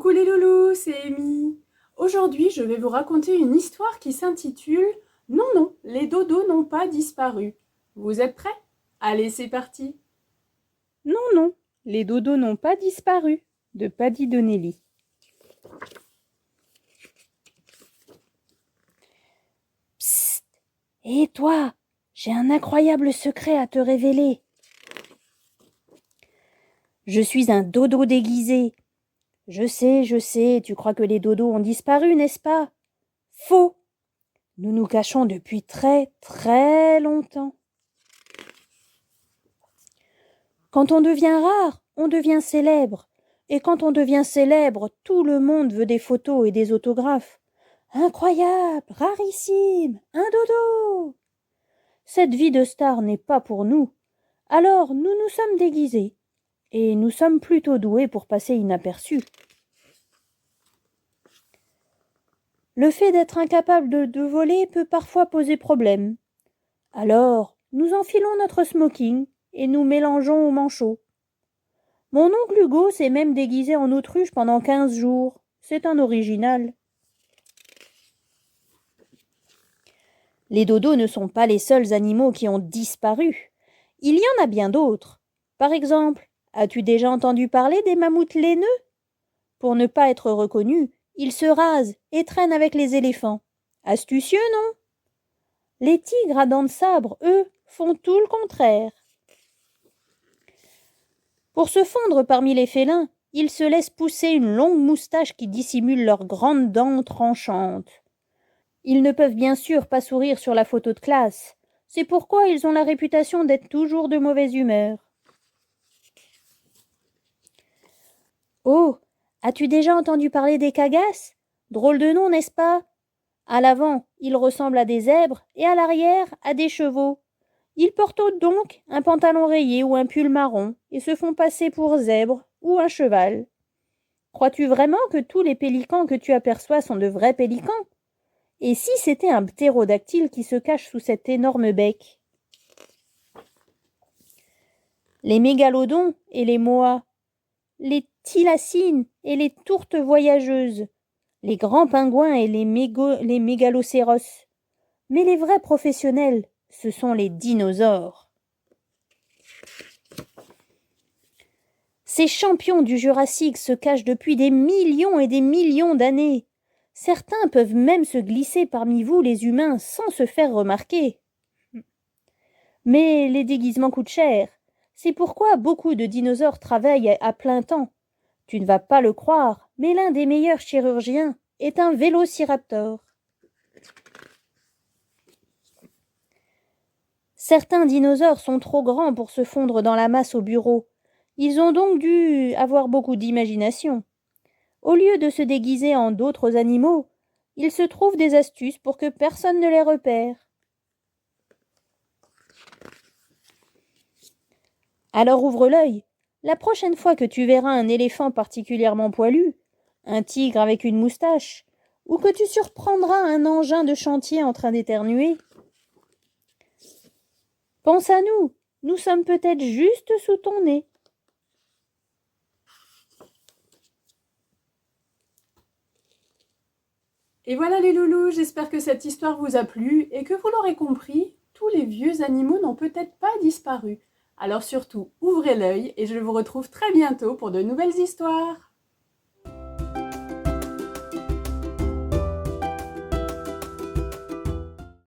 Coucou les loulous, c'est Amy. Aujourd'hui, je vais vous raconter une histoire qui s'intitule « Non, non, les dodos n'ont pas disparu ». Vous êtes prêts? Allez, c'est parti. Non, non, les dodos n'ont pas disparu, de Paddy Donnelly. Psst! Et toi, j'ai un incroyable secret à te révéler. Je suis un dodo déguisé. Je sais, tu crois que les dodos ont disparu, n'est-ce pas? Faux! Nous nous cachons depuis très, très longtemps. Quand on devient rare, on devient célèbre. Et quand on devient célèbre, tout le monde veut des photos et des autographes. Incroyable, rarissime, un dodo! Cette vie de star n'est pas pour nous. Alors nous nous sommes déguisés. Et nous sommes plutôt doués pour passer inaperçus. Le fait d'être incapable de voler peut parfois poser problème. Alors, nous enfilons notre smoking et nous mélangeons au manchot. Mon oncle Hugo s'est même déguisé en autruche pendant 15 jours. C'est un original. Les dodos ne sont pas les seuls animaux qui ont disparu. Il y en a bien d'autres. Par exemple, as-tu déjà entendu parler des mammouths laineux? Pour ne pas être reconnus, ils se rasent et traînent avec les éléphants. Astucieux, non? Les tigres à dents de sabre, eux, font tout le contraire. Pour se fondre parmi les félins, ils se laissent pousser une longue moustache qui dissimule leurs grandes dents tranchantes. Ils ne peuvent bien sûr pas sourire sur la photo de classe. C'est pourquoi ils ont la réputation d'être toujours de mauvaise humeur. Oh, as-tu déjà entendu parler des cagasses? Drôle de nom, n'est-ce pas? À l'avant, ils ressemblent à des zèbres et à l'arrière, à des chevaux. Ils portent donc un pantalon rayé ou un pull marron et se font passer pour zèbre ou un cheval. Crois-tu vraiment que tous les pélicans que tu aperçois sont de vrais pélicans? Et si c'était un ptérodactyle qui se cache sous cet énorme bec? Les mégalodons et les moas, les thylacines et les tourtes voyageuses, les grands pingouins et les mégalocéros. Mais les vrais professionnels, ce sont les dinosaures. Ces champions du Jurassique se cachent depuis des millions et des millions d'années. Certains peuvent même se glisser parmi vous les humains sans se faire remarquer. Mais les déguisements coûtent cher. C'est pourquoi beaucoup de dinosaures travaillent à plein temps. Tu ne vas pas le croire, mais l'un des meilleurs chirurgiens est un vélociraptor. Certains dinosaures sont trop grands pour se fondre dans la masse au bureau. Ils ont donc dû avoir beaucoup d'imagination. Au lieu de se déguiser en d'autres animaux, ils se trouvent des astuces pour que personne ne les repère. Alors ouvre l'œil. La prochaine fois que tu verras un éléphant particulièrement poilu, un tigre avec une moustache, ou que tu surprendras un engin de chantier en train d'éternuer, pense à nous, nous sommes peut-être juste sous ton nez. Et voilà les loulous, j'espère que cette histoire vous a plu et que vous l'aurez compris, tous les vieux animaux n'ont peut-être pas disparu. Alors surtout, ouvrez l'œil et je vous retrouve très bientôt pour de nouvelles histoires.